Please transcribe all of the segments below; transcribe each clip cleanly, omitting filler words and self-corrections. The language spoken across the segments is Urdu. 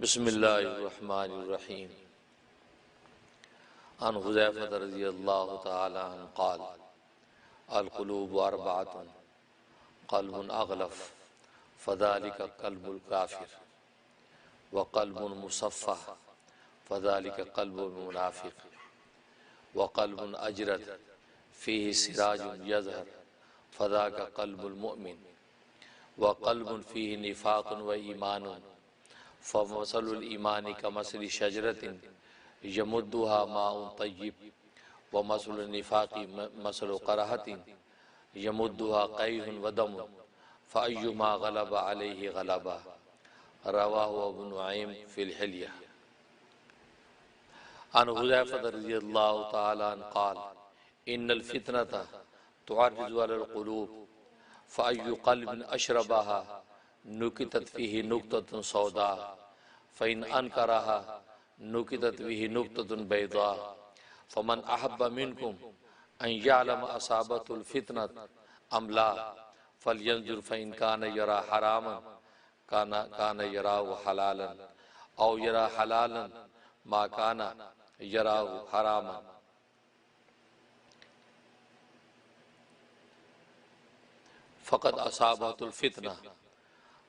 بسم اللہ الرحمن الرحیم عن حذیفہ رضی اللہ تعالی عنہ قال القلوب اربعۃ قلب اغلف فذلك قلب الکافر وقلب مصفح فذلك قلب المنافق وقلب اجرد فيه سراج يظهر فذاك قلب المؤمن وقلب فيه نفاق وإيمان فمثل الإيمان كمثل شجرة يمدها ماء طيب ومثل النفاق مثل قرحة يمدها قيح ودم فأيما غلب عليه غلبا رواه ابو نعيم في الحلية عن حذيفة رضي الله تعالى عنه قال إن الفتنة تعرض على القلوب فأي قلب أشربها نكتت فيه نكتة سوداء فإن أنكرها نكتت فيه نكتة بيضاء فمن أحب منكم أن يعلم أصابته الفتنة أم لا فلينظر فإن كان يرى حراما كان يراه حلالا أو يرى حلالا ما كان يراه حراما فقد أصابته الفتنة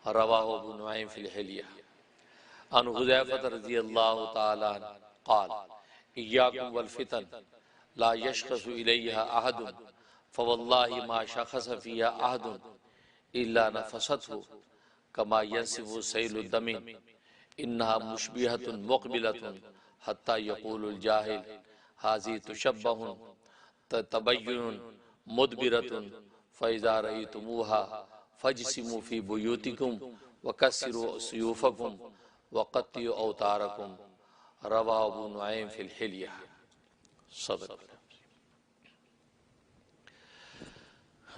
رواه ابو نعيم في الحلية عن حذيفة رضي الله تعالى عنه قال إياكم والفتن لا يشخص إليها أحد فوالله ما شخص فيها أحد إلا نفسته كما ينسف سيل الدم إنها مشبهة مقبلة حتى يقول الجاهل هذه تشبه تبين مدبرة فإذا رأيتموها فاجسموا في بيوتكم وكسروا سيوفكم وقطعوا أوتاركم رواه ابو نعيم في الحلية صدق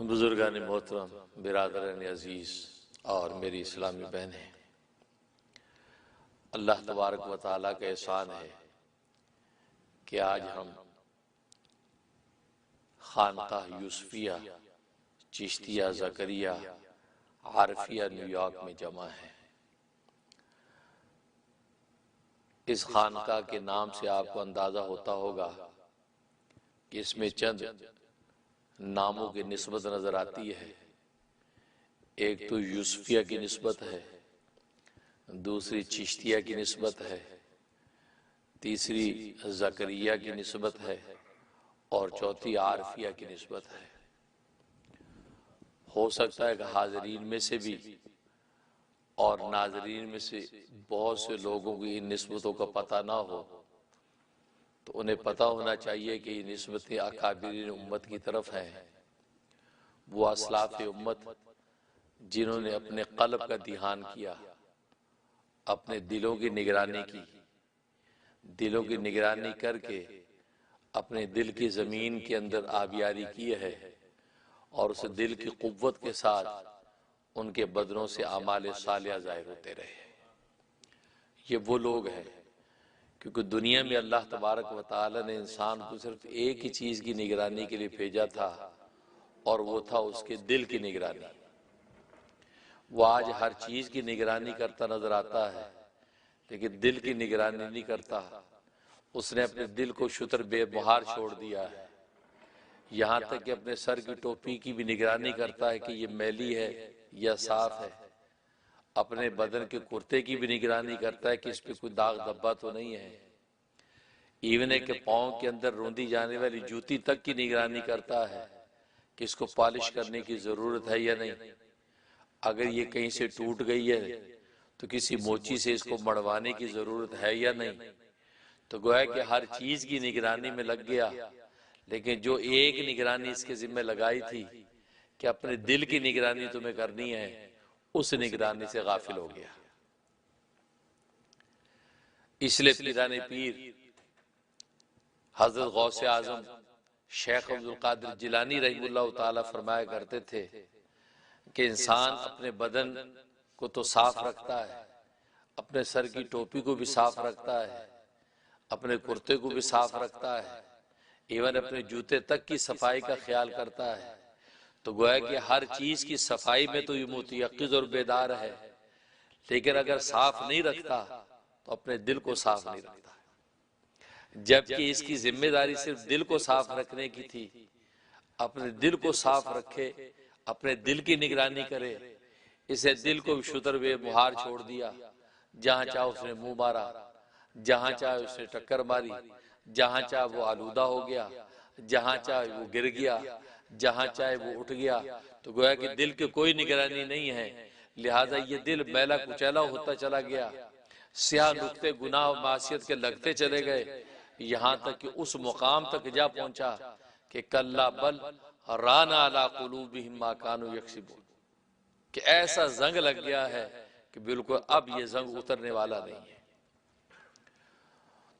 بزرگان محترم، برادران عزیز اور میری اسلامی بہنیں، اللہ تبارک و تعالیٰ کا احسان ہے کہ آج ہم خانقاہ یوسفیہ چشتیہ زکریہ عارفیہ نیو یارک میں جمع ہے۔ اس خانقاہ کے نام سے آپ کو اندازہ ہوتا ہوگا کہ اس میں چند ناموں کی نسبت نظر آتی ہے۔ ایک تو یوسفیہ کی نسبت ہے، دوسری چشتیہ کی نسبت ہے، تیسری زکریہ کی نسبت ہے اور چوتھی عارفیہ کی نسبت ہے۔ ہو سکتا ہے کہ حاضرین میں سے بھی اور ناظرین میں سے بہت سے لوگوں کی ان نسبتوں کا پتہ نہ ہو، تو انہیں پتہ ہونا چاہیے کہ یہ نسبتیں اکابرین امت کی طرف ہیں، وہ اسلاف امت جنہوں نے اپنے قلب کا دھیان کیا، اپنے دلوں کی نگرانی کی، دلوں کی نگرانی کر کے اپنے دل کی زمین کے اندر آبیاری کی ہے اور اس دل کی قوت کے ساتھ ان کے بدنوں سے اعمال صالحہ ظاہر ہوتے رہے۔ یہ وہ لوگ ہیں کیونکہ دنیا میں اللہ تبارک و تعالی نے انسان کو صرف ایک ہی چیز کی نگرانی کے لیے بھیجا تھا اور وہ تھا اس کے دل کی نگرانی۔ وہ آج ہر چیز کی نگرانی کرتا نظر آتا ہے لیکن دل کی نگرانی نہیں کرتا۔ اس نے اپنے دل کو شتر بے بہار چھوڑ دیا ہے، یہاں تک کہ اپنے سر کی ٹوپی کی بھی نگرانی کرتا ہے کہ یہ میلی ہے یا صاف ہے، اپنے بدن کے کرتے کی بھی نگرانی کرتا ہے کہ اس پہ کوئی داغ دھبا تو نہیں ہے، ایون ہے کہ پاؤں کے اندر روندی جانے والی جوتی تک کی نگرانی کرتا ہے کہ اس کو پالش کرنے کی ضرورت ہے یا نہیں، اگر یہ کہیں سے ٹوٹ گئی ہے تو کسی موچی سے اس کو مڑوانے کی ضرورت ہے یا نہیں۔ تو گویا کہ ہر چیز کی نگرانی میں لگ گیا، لیکن جو ایک نگرانی اس کے ذمہ لگائی تھی کہ اپنے دل کی نگرانی تمہیں کرنی ہے، اس نگرانی سے غافل ہو گیا۔ اس لیے پیران پیر حضرت غوث اعظم شیخ عبدالقادر جیلانی رحمہ اللہ تعالیٰ فرمایا کرتے تھے کہ انسان اپنے بدن کو تو صاف رکھتا ہے، اپنے سر کی ٹوپی کو بھی صاف رکھتا ہے، اپنے کرتے کو بھی صاف رکھتا ہے، ایون اپنے جوتے تک کی صفائی کا خیال کرتا ہے، تو گویا کہ ہر چیز کی صفائی میں تو یہ متیقظ اور بیدار ہے، لیکن اگر صاف نہیں رکھتا تو اپنے دل کو صاف نہیں رکھتا ہے، جبکہ اس کی ذمہ داری صرف دل کو صاف رکھنے کی تھی۔ اپنے دل کو صاف رکھے، اپنے دل کی نگرانی کرے۔ اسے دل کو شتر بے مہار چھوڑ دیا، جہاں چاہا اس نے منہ مارا، جہاں چاہے اس نے ٹکر ماری، جہاں چاہے وہ آلودہ ہو گیا، جہاں چاہے وہ گر گیا، جہاں چاہے وہ اٹھ گیا۔ تو گویا کہ دل کی کوئی نگرانی نہیں ہے، لہٰذا یہ دل میلا کچیلا ہوتا چلا گیا، سیاہ نقطے گناہ و معصیت کے لگتے چلے گئے، یہاں تک کہ اس مقام تک جا پہنچا کہ کلا بل ران علی قلوبہم ما کانوا یکسبون، کہ ایسا زنگ لگ گیا ہے کہ بالکل اب یہ زنگ اترنے والا نہیں ہے۔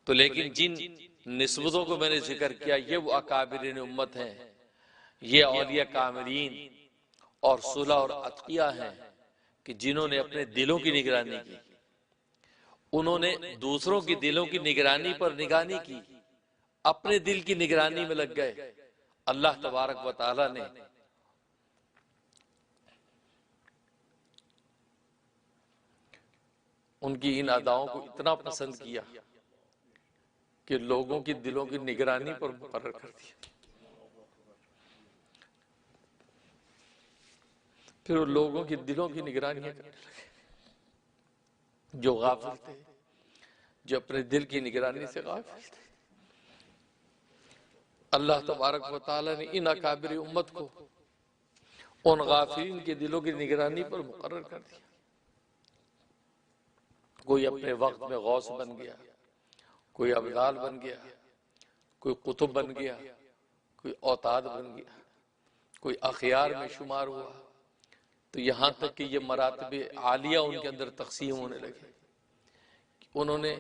تو لیکن جن نسبتوں کو میں نے ذکر کیا، یہ وہ اکابرین امت ہیں، یہ اولیاء کاملین اور صلح اور اتقیاء ہیں کہ جنہوں نے اپنے دلوں کی نگرانی کی، انہوں نے دوسروں کی دلوں کی نگرانی پر نگاہ نہیں کی، اپنے دل کی نگرانی میں لگ گئے۔ اللہ تبارک و تعالی نے ان کی ان اداؤں کو اتنا پسند کیا کہ لوگوں کی دلوں کی نگرانی پر مقرر کر دیا۔ پھر وہ لوگوں کی دلوں کی نگرانیاں کرنے لگے، جو غافل تھے، جو اپنے دل کی نگرانی سے غافل تھے۔ اللہ تبارک و تعالی نے ان اکابر امت کو ان غافلین کے دلوں کی نگرانی پر مقرر کر دیا۔ کوئی اپنے وقت میں غوث بن گیا، کوئی ابدال بن گیا، کوئی قطب بن گیا، کوئی اوتاد بن گیا، کوئی اخیار میں شمار ہوا، تو یہاں تک کہ یہ مراتب عالیہ ان کے اندر تقسیم ہونے لگے۔ انہوں نے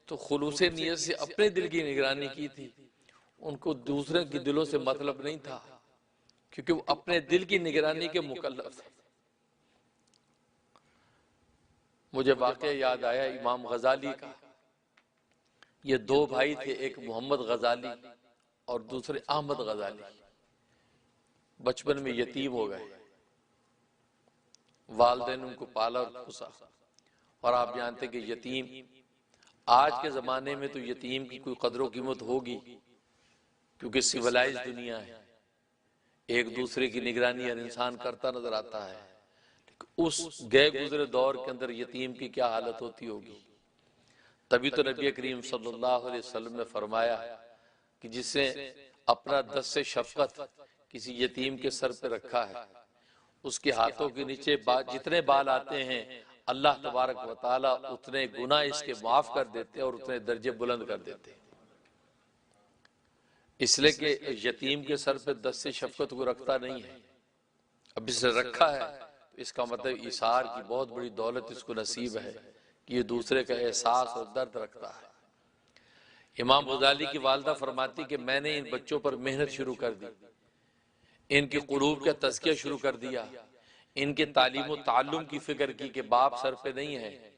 تو خلوص نیت سے اپنے دل کی نگرانی کی تھی، ان کو دوسرے کے دلوں سے مطلب نہیں تھا، کیونکہ وہ اپنے دل کی نگرانی کے مکلف تھے۔ مجھے واقعہ یاد آیا امام غزالی کا۔ یہ دو بھائی تھے، ایک محمد غزالی اور دوسرے احمد غزالی۔ بچپن میں یتیم ہو گئے، والدین ان کو پالا اور پوسا، اور آپ جانتے کہ یتیم آج کے زمانے میں تو یتیم کی کوئی قدر و قیمت ہوگی، کیونکہ سیولائز دنیا ہے، ایک دوسرے کی نگرانی ہر انسان کرتا نظر آتا ہے۔ اس گئے گزرے دور کے اندر یتیم کی کیا حالت ہوتی ہوگی۔ تبھی تو نبی کریم صلی اللہ علیہ وسلم نے فرمایا کہ جس نے اپنا دست شفقت کسی یتیم کے سر پہ رکھا ہے، اس کے ہاتھوں کے نیچے جتنے بال آتے ہیں اللہ تبارک و تعالی اتنے گناہ اس کے معاف کر دیتے اور اتنے درجے بلند کر دیتے، اس لیے کہ یتیم کے سر پہ دست شفقت کو رکھتا نہیں ہے۔ اب اسے رکھا ہے تو اس کا مطلب ایثار کی بہت بڑی دولت اس کو نصیب ہے کہ یہ دوسرے کا احساس اور درد رکھتا ہے۔ امام غزالی کی والدہ فرماتی کہ میں نے ان بچوں پر محنت شروع کر دی، ان کی قلوب کا تزکیہ شروع کر دیا، ان کے تعلیم و تعلم کی فکر کی کہ باپ سر پہ نہیں ہے،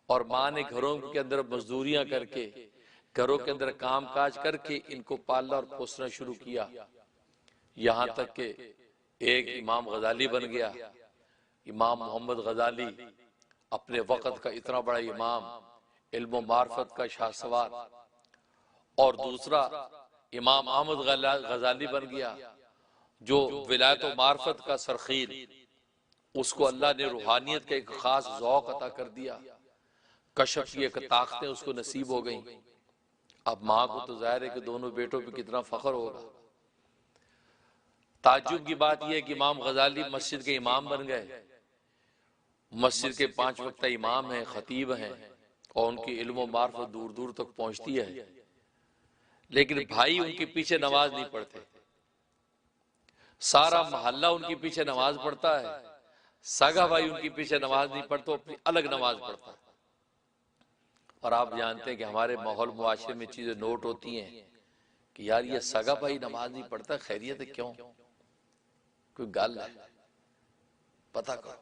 اور ماں نے گھروں کے اندر مزدوریاں کر کے، گھروں کے اندر کام کاج کر کے ان کو پالنا اور پوسنا شروع کیا، یہاں تک کہ ایک امام غزالی بن گیا۔ امام محمد غزالی اپنے وقت کا اتنا بڑا امام، علم و معرفت کا شاہ سوار، اور دوسرا امام احمد غزالی بن گیا جو ولایت و معرفت کا سرخیل، اس کو اللہ نے روحانیت کا ایک خاص ذوق عطا کر دیا، کشف کی ایک طاقتیں اس کو نصیب ہو گئیں۔ اب ماں کو تو ظاہر ہے کہ دونوں بیٹوں پہ کتنا فخر ہوگا۔ تعجب کی بات یہ ہے کہ امام غزالی مسجد کے امام بن گئے، مسجد کے 5 وقتہ امام ہیں، خطیب ہیں، اور ان کی علم و معرفت دور دور تک پہنچتی ہے، لیکن بھائی ان کے پیچھے نماز نہیں پڑھتے۔ سارا محلہ ان کے پیچھے نماز پڑھتا ہے، سگا بھائی ان کے پیچھے نماز نہیں پڑھتا، اپنی الگ نماز پڑھتا ہے۔ اور آپ جانتے ہیں کہ ہمارے ماحول معاشرے میں چیزیں نوٹ ہوتی ہیں کہ یار یہ سگا بھائی نماز نہیں پڑھتا، خیریت ہے کیوں؟ کوئی گل ہے، پتہ کرو۔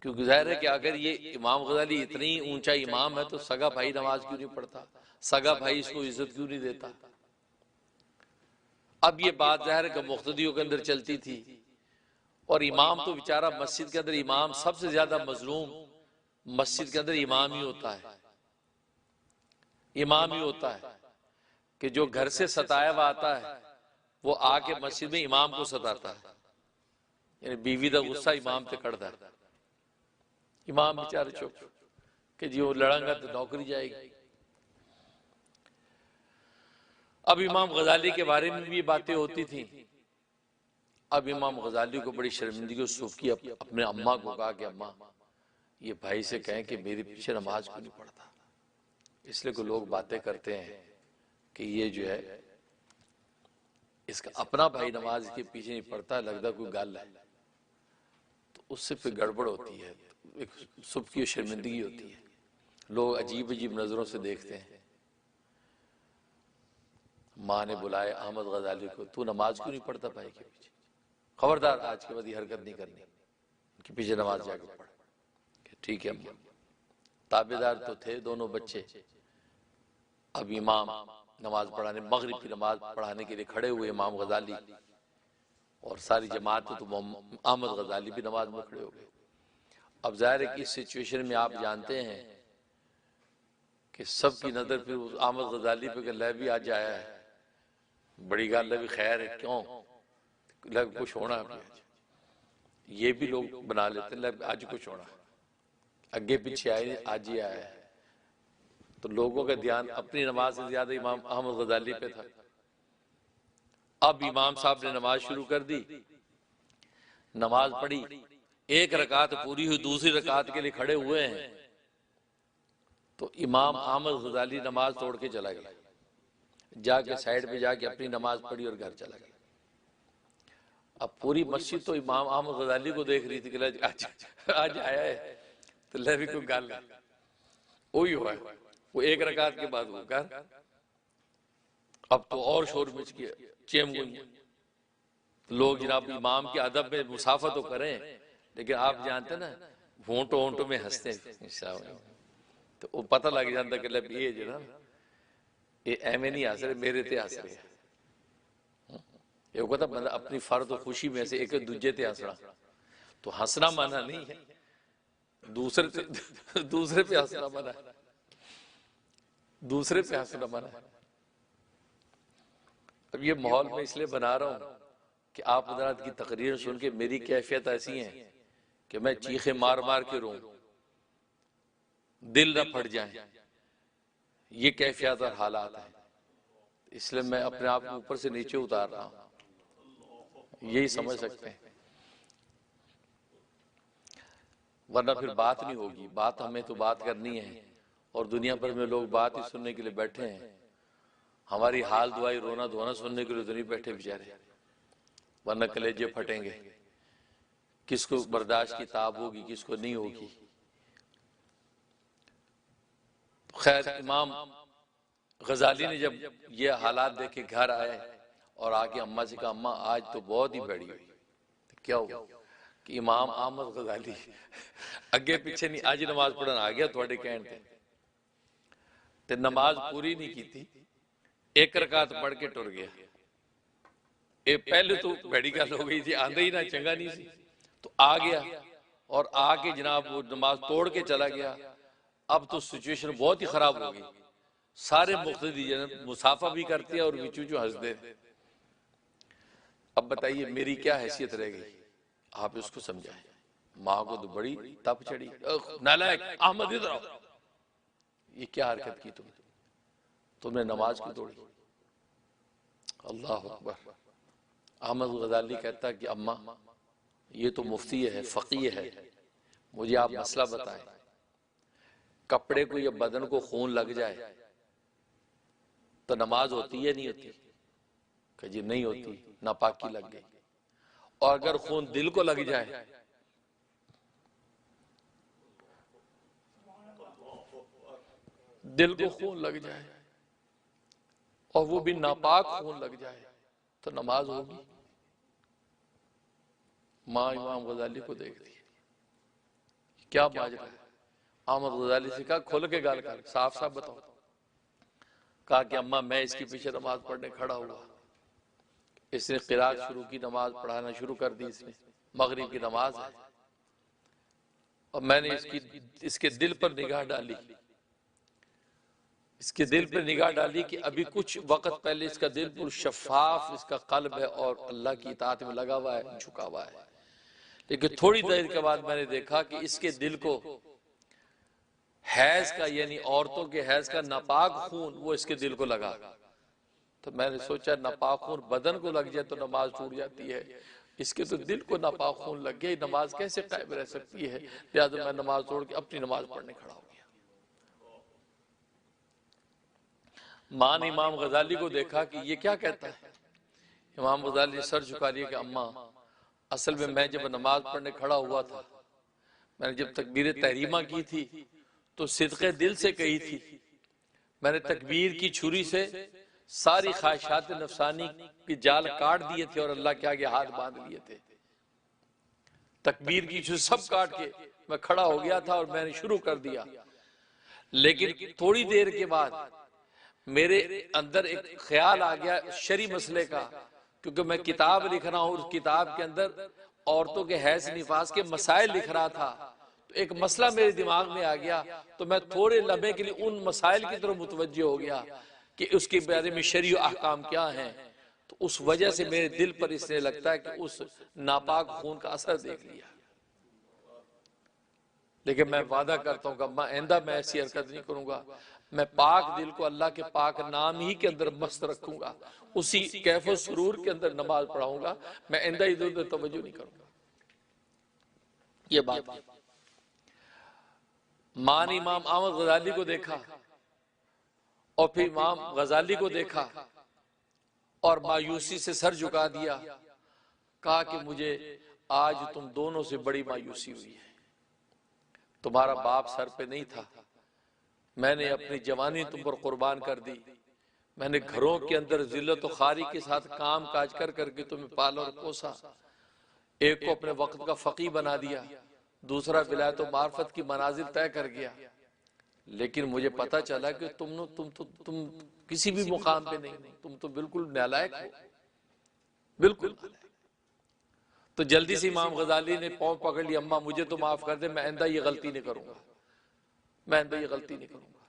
کیونکہ ظاہر ہے کہ اگر یہ امام غزالی اتنی اونچا امام ہے تو سگا بھائی نماز کیوں نہیں پڑھتا، سگا بھائی اس کو عزت کیوں نہیں دیتا؟ اب یہ بات ظاہر ہے کہ مقتدیوں کے اندر چلتی تھی، اور امام تو بیچارہ مسجد کے اندر امام سب سے زیادہ مظلوم مسجد کے اندر امام ہی ہوتا ہے، امام ہی ہوتا ہے کہ جو گھر سے ستایا ہوا آتا ہے وہ آ کے مسجد میں امام کو ستاتا ہے، یعنی بیوی دا غصہ امام تے کڑتا ہے، امام بیچارے چپ کہ جی وہ لڑیں گا تو نوکری جائے گی۔ اب امام غزالی کے بارے میں بھی یہ باتیں ہوتی تھیں۔ اب امام غزالی کو بڑی شرمندگی اور سوف کی، اپنے اماں کو کہا کہ اماں یہ بھائی سے کہیں کہ میرے پیچھے نماز کو نہیں پڑھتا، اس لیے کو لوگ باتیں کرتے ہیں کہ یہ جو ہے اس کا اپنا بھائی نماز کے پیچھے نہیں پڑتا، لگتا کوئی گل ہے، تو اس سے پھر گڑبڑ ہوتی ہے، ایک سب کی شرمندگی ہوتی ہے، لوگ عجیب عجیب نظروں سے دیکھتے ہیں۔ ماں نے بلائے احمد غزالی کو، تو نماز کیوں نہیں پڑھتا بھائی کے پیچھے؟ خبردار آج کے بعد یہ حرکت نہیں کرنی، ان کے پیچھے نماز جا کے پڑھ۔ ٹھیک ہے اماں، تابعدار تو تھے دونوں بچے۔ اب امام نماز پڑھانے، مغرب کی نماز پڑھانے کے لیے کھڑے ہوئے امام غزالی، اور ساری جماعت تو احمد غزالی بھی نماز میں کھڑے ہو گئے۔ اب ظاہر ہے کہ اس سچویشن میں آپ جانتے ہیں کہ سب کی نظر پھر احمد غزالی پہ کہ لے بھی آج آیا ہے، بڑی گل ہے بھی خیر ہے، کیوں لگ کچھ ہونا ہے، یہ بھی لوگ بنا لیتے ہیں لگ آج کچھ ہونا ہے، اگے پیچھے آئے آج ہی آیا ہے، تو لوگوں کا دھیان اپنی نماز سے زیادہ امام احمد غزالی پہ تھا۔ اب امام صاحب نے نماز شروع کر دی، نماز پڑھی، ایک رکعت پوری ہوئی، دوسری رکعت کے لیے کھڑے ہوئے ہیں تو امام احمد غزالی نماز توڑ کے چلا گیا، جا کے سائیڈ پہ جا کے اپنی نماز پڑھی اور گھر چلا گیا۔ اب پوری مسجد تو امام احمد غزالی کو دیکھ رہی تھی کہ آج آیا ہے تو لے بھی کوئی گل ہے، وہی ہوا ہے، وہ ایک رکعت کے بعد وہ کر، اب تو اور شور مچ گیا، چیم گوئیں، لوگ جناب امام کے ادب میں مسافہ تو کریں لیکن آپ جانتے نا ہونٹوں ہونٹوں میں ہنستے ہیں، تو وہ پتہ لگ جاتا کہ لب یہ جو نا یہ ایمیں نہیں ہنس رہے، میرے تے ہنس رہے ہیں۔ یہ کہتا بندہ اپنی فرد و خوشی میں سے ایک دوجے تے ہنسنا، تو ہنسنا مانا نہیں ہے، دوسرے پہ ہنسنا مانا ہے، دوسرے پہ ہنسنا مانا ہے۔ اب یہ ماحول میں اس لیے بنا رہا ہوں کہ آپ حضرات کی تقریر سن کے میری کیفیت ایسی ہیں کہ میں چیخیں مار مار کے روں، دل نہ پھٹ جائیں، یہ کیفیت اور حالات ہیں، اس لیے میں اپنے آپ کو اوپر سے نیچے اتار رہا ہوں، یہی سمجھ سکتے ہیں، ورنہ پھر بات نہیں ہوگی، بات ہمیں تو بات کرنی ہے، اور دنیا پر میں لوگ بات ہی سننے کے لیے بیٹھے ہیں، ہماری حال دعائی رونا دھونا سننے کے لیے تو نہیں بیٹھے بیچارے، ورنہ کلیجے پھٹیں گے، کس کو برداشت کی تاب ہوگی کس کو نہیں ہوگی۔ خیر امام غزالی نے جب یہ حالات دیکھے گھر آئے اور آگے اماں سے کہا اماں آج تو بہت ہی بڑی ہوئی، کیا ہوا کہ امام احمد غزالی اگے پیچھے نہیں آج نماز پڑھنا آ گیا تھوڑے کہنے تے نماز پوری نہیں کی تھی، ایک رکعت پڑھ کے ٹر گیا، اے پہلے تو بڑی گل ہو گئی تھی، آندھا ہی نہ چنگا نہیں سی، تو آ گیا اور آ کے جناب وہ نماز توڑ کے چلا گیا۔ اب تو سچویشن بہت ہی خراب ہو گئی، سارے مقتدی مسافہ بھی کرتے ہیں اور وچو جو ہنس دے۔ اب بتائیے میری کیا حیثیت رہ گئی، آپ اس کو سمجھائیں، ماں کو تو بڑی تپ چڑی، نالائق احمد ادھر آؤ، یہ کیا حرکت کی تم نے نماز کی توڑی، اللہ اکبر۔ احمد غزالی کہتا ہے کہ اماں یہ تو مفتی ہے فقیہ ہے، مجھے آپ مسئلہ بتائیں، کپڑے کو یا بدن کو خون لگ جائے تو نماز ہوتی ہے نہیں ہوتی؟ کہ جی نہیں ہوتی، ناپاکی لگ گئی، اور اگر خون دل کو لگ جائے دل کو خون لگ جائے اور وہ بھی ناپاک خون لگ جائے تو نماز ہوگی؟ ماں امام غزالی کو دیکھتی ہے کیا ماجرا ہے، احمد غزالی سے کہا کھول کے گال کر، صاف صاف بتاؤ، کہا کہ اماں میں اس کے پیچھے نماز پڑھنے کھڑا ہوا، اس نے قرات شروع کی، نماز پڑھانا شروع کر دی، اس نے مغرب کی نماز ہے، اور میں نے اس کے دل پر نگاہ ڈالی، اس کے دل پر نگاہ ڈالی کہ ابھی کچھ وقت پہلے اس کا دل پر شفاف اس کا قلب ہے اور اللہ کی اطاعت میں لگا ہوا ہے، جھکا ہوا ہے، لیکن تھوڑی دیر کے بعد میں نے دیکھا کہ اس کے دل کو حیض کا، یعنی عورتوں کے حیض کا ناپاک خون وہ اس کے دل کو لگا۔ تو میں نے سوچا ناپاک خون بدن کو لگ جائے تو نماز ٹوٹ جاتی ہے، اس کے تو دل کو ناپاک خون لگ گیا، نماز کیسے قائم رہ سکتی ہے؟ لہذا میں نماز توڑ کے اپنی نماز پڑھنے کھڑا ہو گیا۔ ماں نے امام غزالی کو دیکھا کہ یہ کیا کہتا ہے۔ امام غزالی نے سر جھکا لیا کہ اماں، اصل میں جب نماز پڑھنے کھڑا ہوا تھا، میں نے جب تکبیر تحریمہ کی تھی تو صدق دل سے کہی تھی، میں نے تکبیر کی چھری سے ساری خواہشات نفسانی کی جال کاٹ دیے تھے اور اللہ کے آگے ہاتھ باندھ لیے تھے۔ تکبیر کی چھری سب کاٹ کے میں کھڑا ہو گیا تھا اور میں نے شروع کر دیا، لیکن تھوڑی دیر کے بعد میرے اندر ایک خیال آ گیا شرعی مسئلے کا، کیونکہ میں کتاب لکھ رہا ہوں، اس کتاب کے اندر عورتوں کے حیض نفاس کے مسائل لکھ رہا تھا، تو ایک مسئلہ میرے دماغ میں آ گیا، تو میں تھوڑے لمحے کے لیے ان مسائل کی طرف متوجہ ہو گیا کہ اس کے بارے میں شرعی احکام کیا ہیں۔ تو اس وجہ سے میرے دل پر اس نے لگتا ہے کہ اس ناپاک خون کا اثر دیکھ لیا، لیکن میں وعدہ کرتا ہوں کہ آئندہ میں ایسی حرکت نہیں کروں گا، میں پاک دل کو اللہ کے پاک نام ہی کے اندر مست رکھوں گا، اسی کیف و سرور کے اندر نماز پڑھاؤں گا، میں آئندہ ادھر ادھر توجہ نہیں کروں گا۔ یہ بات ہے۔ ماں نے امام احمد غزالی کو دیکھا اور پھر امام غزالی کو دیکھا اور مایوسی سے سر جھکا دیا، کہا کہ مجھے آج تم دونوں سے بڑی مایوسی ہوئی ہے، تمہارا باپ سر پہ نہیں تھا، میں نے اپنی جوانی تم پر قربان کر دی، میں نے گھروں کے اندر ذلت و خواری کے ساتھ کام کاج کر کر کے تمہیں پالا اور پوسا، ایک کو اپنے وقت کا فقیہ بنا دیا، دوسرا ولایت و معرفت کی منازل طے کر گیا، لیکن مجھے پتا چلا کہ تم کسی بھی مقام پہ نہیں، تم تو بالکل نالائق ہو، بالکل نالائق۔ تو جلدی سے امام غزالی نے پاؤں پکڑ لی، اماں مجھے تو معاف کر دے، میں آئندہ یہ غلطی نہیں کروں گا، میں آئندہ یہ غلطی نہیں کروں گا۔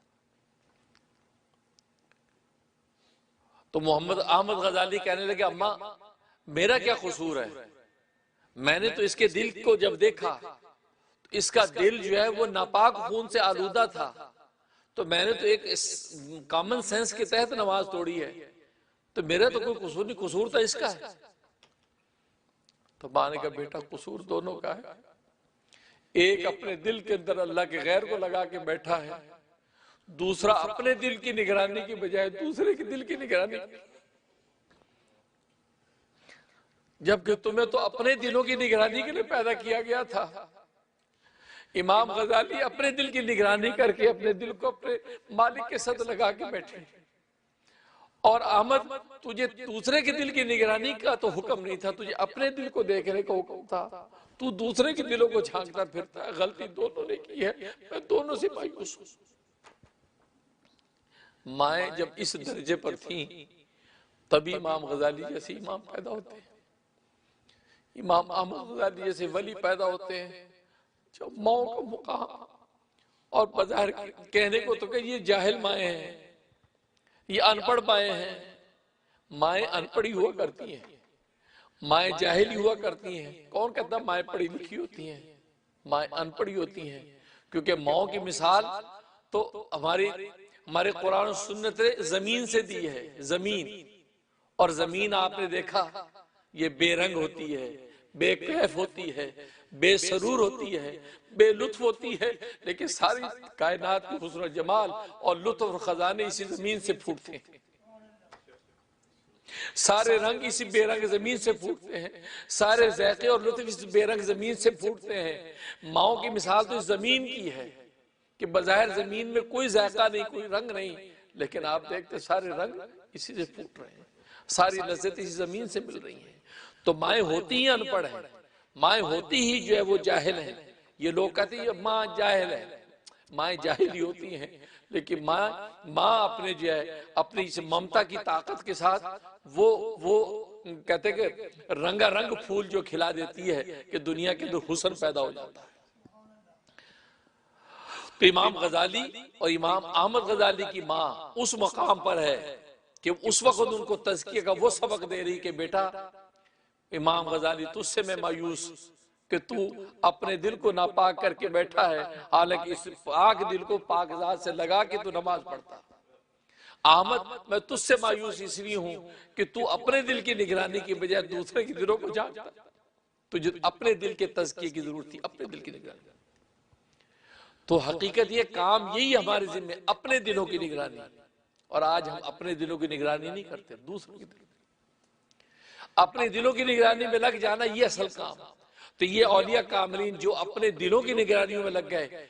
تو محمد احمد غزالی کہنے لگے اماں میرا کیا قصور ہے، میں نے تو اس کے دل کو جب دیکھا اس کا دل جو ہے وہ ناپاک خون سے آلودہ تھا، تو میں نے تو ایک کامن سینس کے تحت نماز توڑی ہے، تو میرا تو کوئی قصور نہیں، قصور تو اس کا ہے۔ تو ماں نے کہا بیٹا قصور دونوں کا ہے، ایک اپنے دل کے اندر اللہ کے غیر کو لگا کے بیٹھا ہے، دوسرا اپنے دل کی نگرانی کی بجائے دوسرے کے دل کی نگرانی، جبکہ تمہیں تو اپنے دلوں کی نگرانی کے لیے پیدا کیا گیا تھا۔ امام غزالی اپنے دل کی نگرانی کر کے اپنے دل کو اپنے مالک کے ساتھ لگا کے بیٹھے، اور احمد تجھے دوسرے کے دل کی نگرانی کا تو حکم نہیں تھا، تجھے اپنے دل کو دیکھنے کا حکم تھا، تو دوسرے کے دلوں کو جھانکتا پھرتا ہے، غلطی دونوں نے کی ہے، میں دونوں سے مایوس ہوں۔ مائیں جب اس درجے پر تھیں تبھی امام غزالی جیسے امام پیدا ہوتے ہیں، امام احمد غزالی جیسے ولی پیدا ہوتے ہیں، جو ماؤں کا مقام، اور بظاہر کہنے کو تو کہ یہ جاہل مائیں ہیں، یہ ان پڑھ مائیں ہیں، مائیں ان پڑھی ہوا کرتی ہیں، مائیں جاہلی ہوا کرتی ہیں، کون کہتا مائیں پڑھی لکھی ہوتی ہیں، مائیں ان پڑھی ہوتی ہیں، کیونکہ ماؤں کی مثال تو ہمارے قرآن و سنت زمین سے دی ہے، زمین، اور زمین آپ نے دیکھا یہ بے رنگ ہوتی ہے، بے کیف ہوتی ہے، بے سرور ہوتی ہے، بے لطف ہوتی ہے، لیکن ساری کائنات کی حسن و جمال اور لطف اور خزانے اسی زمین سے پھوٹتے ہیں، سارے رنگ اسی بے رنگ زمین سے پھوٹتے ہیں، سارے ذائقے اور لطف اس بے رنگ زمین سے پھوٹتے ہیں۔ ماؤں کی مثال تو اس زمین کی ہے کہ بظاہر زمین میں کوئی ذائقہ نہیں، کوئی رنگ نہیں، لیکن آپ دیکھتے سارے رنگ اسی سے پھوٹ رہے ہیں، ساری لذت اسی زمین سے مل رہی ہیں۔ تو مائیں ہوتی ہی ان پڑھ ہیں، مائیں ہوتی ہی جو ہے وہ جاہل ہیں۔ یہ لوگ کہتے ہیں یہ ماں جاہل ہے، مائیں جاہل ہی ہوتی ہیں، لیکن ماں اپنے جو ہے اپنی اس ممتا کی طاقت کے ساتھ وہ کہتے ہیں کہ رنگا رنگ پھول جو کھلا دیتی ہے کہ دنیا کے اندر حسن پیدا ہو جاتا ہے۔ تو امام غزالی اور امام احمد غزالی کی ماں اس مقام پر ہے کہ اس وقت ان کو تزکیہ کا وہ سبق دے رہی کہ بیٹا امام غزالی تجھ سے میں مایوس کہ تو اپنے دل کو ناپاک کر کے بیٹھا ہے، حالانکہ اس پاک دل کو پاک ذات سے لگا کے تو نماز پڑھتا۔ احمد میں تجھ سے مایوس اس لیے ہوں کہ تو اپنے دل کی نگرانی کی بجائے دوسرے کے دلوں کو جانتا، تجھے اپنے دل کے تزکیے کی ضرورت تھی، اپنے دل کی نگرانی۔ تو حقیقت یہ کام یہی ہمارے ذمہ، اپنے دلوں کی نگرانی، اور آج ہم اپنے دلوں کی نگرانی نہیں کرتے، دوسروں کی دلوں، اپنے دلوں کی نگرانی میں لگ جانا یہ اصل کام۔ تو یہ اولیاء کاملین جو اپنے دلوں کی نگرانیوں میں لگ گئے،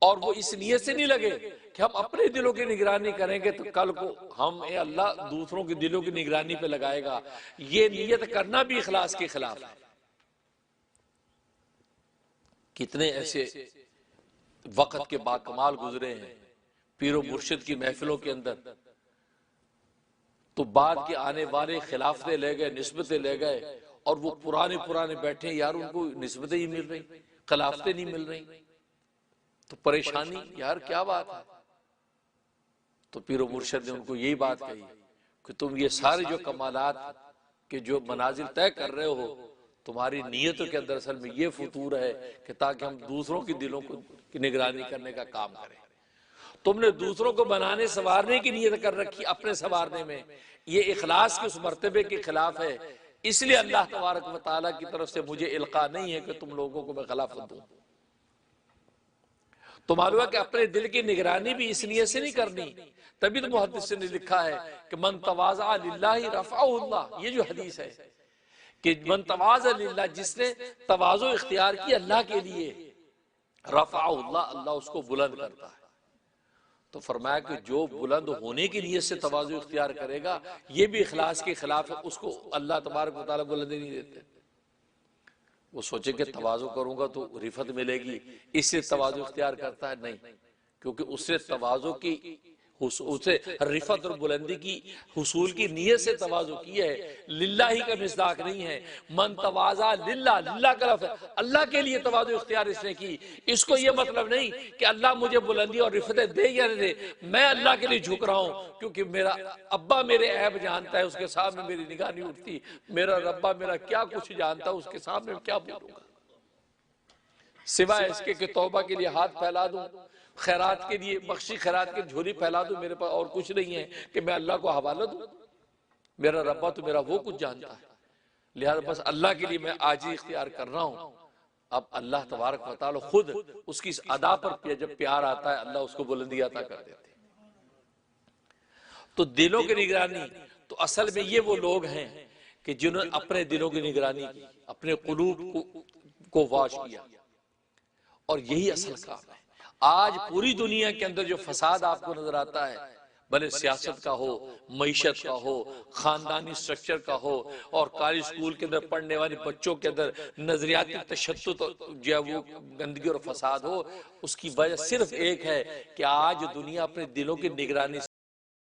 اور وہ اس نیت سے نہیں لگے کہ ہم اپنے دلوں کی نگرانی کریں گے تو کل کو ہم اے اللہ دوسروں کے دلوں کی نگرانی پہ لگائے گا، یہ نیت کرنا بھی اخلاص کے خلاف ہے۔ کتنے ایسے وقت کے باکمال گزرے ہیں پیر و مرشد کی محفلوں کے اندر، تو بعد کے آنے والے خلافتیں لے گئے، نسبتیں لے گئے، اور وہ پرانے بیٹھے ہیں، یار ان کو نسبتیں ہی مل رہی، خلافتیں نہیں مل رہی، تو پریشانی، یار کیا بات ہے؟ تو پیر و مرشد نے ان کو یہی بات کہی کہ تم یہ سارے جو کمالات کے جو منازل طے کر رہے ہو، تمہاری نیتوں کے اندر اصل میں یہ فطور ہے کہ تاکہ ہم دوسروں کی دلوں کی نگرانی کرنے کا کام کریں۔ تم نے دوسروں کو بنانے سنوارنے کی نیت کر رکھی، اپنے سنوارنے میں، یہ اخلاص کے اس مرتبے کے خلاف ہے۔ اس لیے اللہ تبارک و تعالیٰ کی طرف سے مجھے القاء نہیں ہے کہ تم لوگوں کو میں خلافت دوں۔ تو معلوم ہے کہ اپنے دل کی نگرانی بھی اس نیت سے نہیں کرنی، تبھی تو محدث نے لکھا ہے کہ من تواضع للہ رفعہ اللہ، یہ جو حدیث ہے کہ من تواضع للہ، جس نے تواضع اختیار کی اللہ کے لیے، رفعہ اللہ، اللہ اس کو بلند کرتا ہے۔ تو فرمایا کہ جو بلند ہونے کی نیت سے تواضع اختیار کرے گا، یہ بھی اخلاص کے خلاف ہے، اس کو اللہ تبارک و تعالیٰ بلندی نہیں دیتے۔ وہ سوچے کہ تواضع کروں گا تو رفعت ملے گی، اس سے تواضع اختیار کرتا ہے، نہیں، کیونکہ اس سے تواضع کی، اسے رفعت اور بلندی کی حصول کی نیت سے تواضع کی ہے، للہ ہی کا مصداق نہیں ہے۔ من تواضع للہ، للہ کا لفظ ہے، اللہ کے لیے تواضع اختیار اس نے کی۔ اس کو یہ مطلب نہیں کہ اللہ مجھے بلندی اور رفعت دے یا نہ دے، میں اللہ کے لیے جھک رہا ہوں کیونکہ میرا ابا میرے عیب جانتا ہے، اس کے سامنے میری نگاہ نہیں اٹھتی، میرا ربا میرا کیا کچھ جانتا ہے، اس کے سامنے کیا بولوں گا، سوائے اس کے کہ توبہ کے لیے ہاتھ پھیلا دوں، خیرات کے لیے، بخشی خیرات کی جھولی پھیلا دوں، میرے پاس اور کچھ نہیں ہے کہ میں اللہ کو حوالہ دوں، میرا ربا تو میرا وہ کچھ جانتا ہے، لہذا بس اللہ کے لیے میں عاجزی اختیار کر رہا ہوں۔ اب اللہ تبارک و تعالی خود اس کی اس ادا پر جب پیار آتا ہے، اللہ اس کو بلندی عطا کر دیتے ہیں۔ تو دلوں کی نگرانی، تو اصل میں یہ وہ لوگ ہیں کہ جنہوں نے اپنے دلوں کی نگرانی کی، اپنے قلوب کو واش کیا، اور یہی اصل کام ہے۔ آج پوری دنیا کے اندر جو فساد آپ کو نظر آتا ہے، بھلے سیاست کا ہو، معیشت کا ہو، خاندانی سٹرکچر کا ہو، اور کالج سکول کے اندر پڑھنے والے بچوں کے اندر نظریاتی تشدد جو ہے وہ گندگی اور فساد ہو، اس کی وجہ صرف ایک ہے کہ آج دنیا اپنے دلوں کی نگرانی